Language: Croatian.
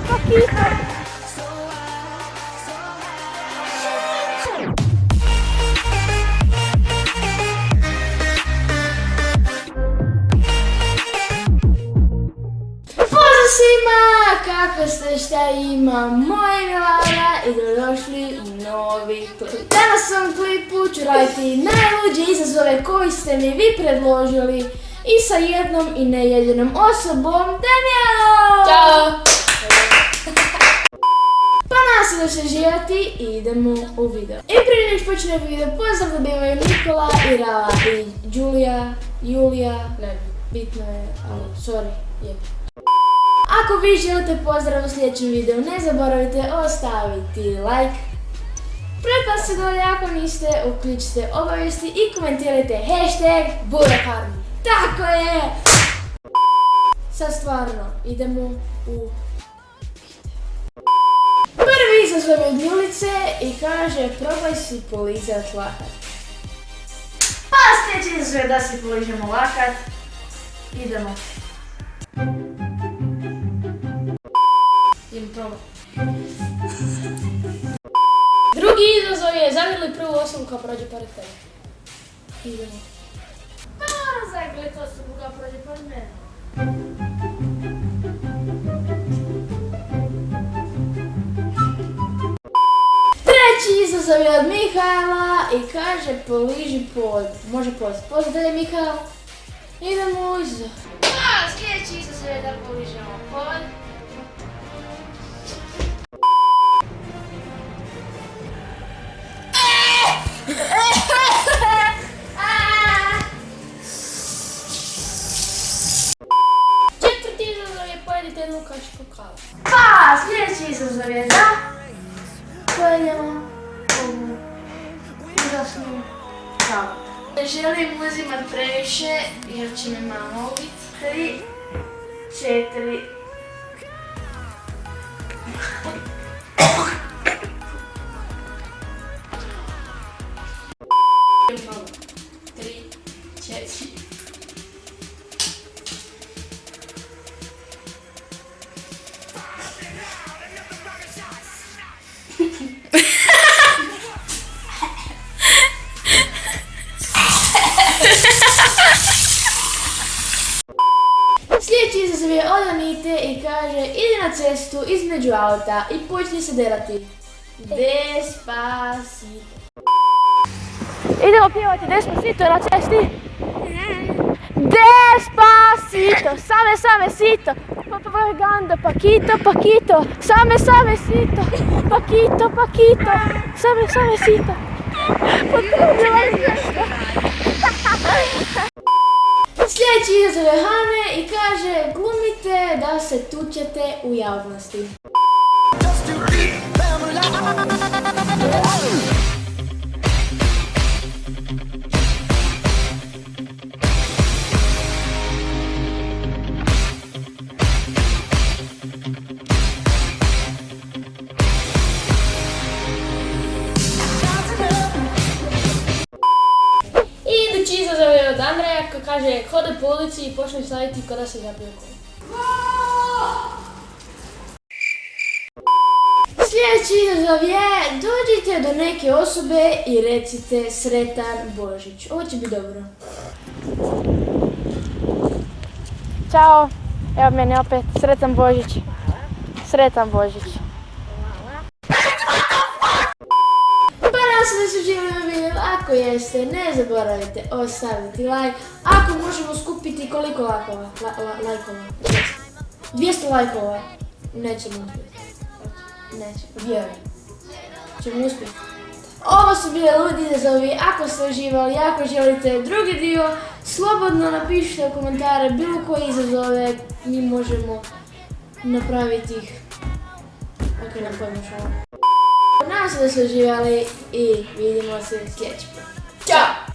pakito. Pozdrav svima, kako ste, šta ima, moje ime Laura i dobrodošli u novi klip. Danas u ovom klipu ću raditi najluđe izazove koji ste mi vi predložili i sa jednom i nejedinom osobom, Danijelom! Ćao! Pa nas da se živjeti i idemo u video. I prije nego počne video, pozdrav dobivaju Nikola, Irala i Julija, Ne. bitno je, ali sorry, je. Ako vi želite pozdrav u sljedećem videu, ne zaboravite ostaviti like. Pretplatite se dolje ako niste, uključite obavijesti i komentirajte hashtag Burakarmi. Tako je! Sad stvarno, idemo u... Prvi izazov je od Julice i kaže probaj si polizat lakat. Pa sljedeći izazov je da si poližemo lakat. Idemo. Idemo probati. Drugi izazov je zagrli prvu osobu koja prođe pored tebe. Idemo. Pa zagrlit osobu koja prođe pored mene. Treći izazov je od Mihajla i kaže poliži pod. Može pod. Pozdravljaj Mihajl. Idemo u izazov. Pa sljedeći izazov je da poližemo pod. Četvrti izazov je pojedite jednu kašiku kave. Pa sljedeći izazov je da pojedemo ovu užasnu kavu. Ne želim uzimat previše jer će me mama ubiti. 3, 4... Idemo probati. 3, 4... Sljedeći izazov je od Anite i kaže idi na cestu između auta i počni se delati. Despacito. Idemo pjevati Despacito na cesti. Despacito, same sito. Propaganda, pakito. Same sito. Pakito. Same sito. Potrudila se. Sljedeći izazov je Hane i kaže glumite da se tučete u javnosti. Idući izazov je od Andreja koji kaže hodaj po ulici i počne slaviti ko da se zabio kolo. Sljedeći izazov je dođite do neke osobe i recite sretan Božić. Ovo će biti dobro. Ćao, evo meni opet sretan Božić. Sretan Božić. Da se živimo video, ako jeste, ne zaboravite ostaviti like. Ako možemo skupiti koliko lajkova? 200 lajkova. Nećemo uspjeti. Vjerujem. Ćemo uspjeti. Ovo su bile ludi izazovi. Ako ste uživali, ako želite drugi dio, slobodno napišite u komentare bilo koje izazove. Mi možemo napraviti ih. Ok, nam pojmo što. Nadam se da ste uživali i vidimo se sljedeći put. Ćao!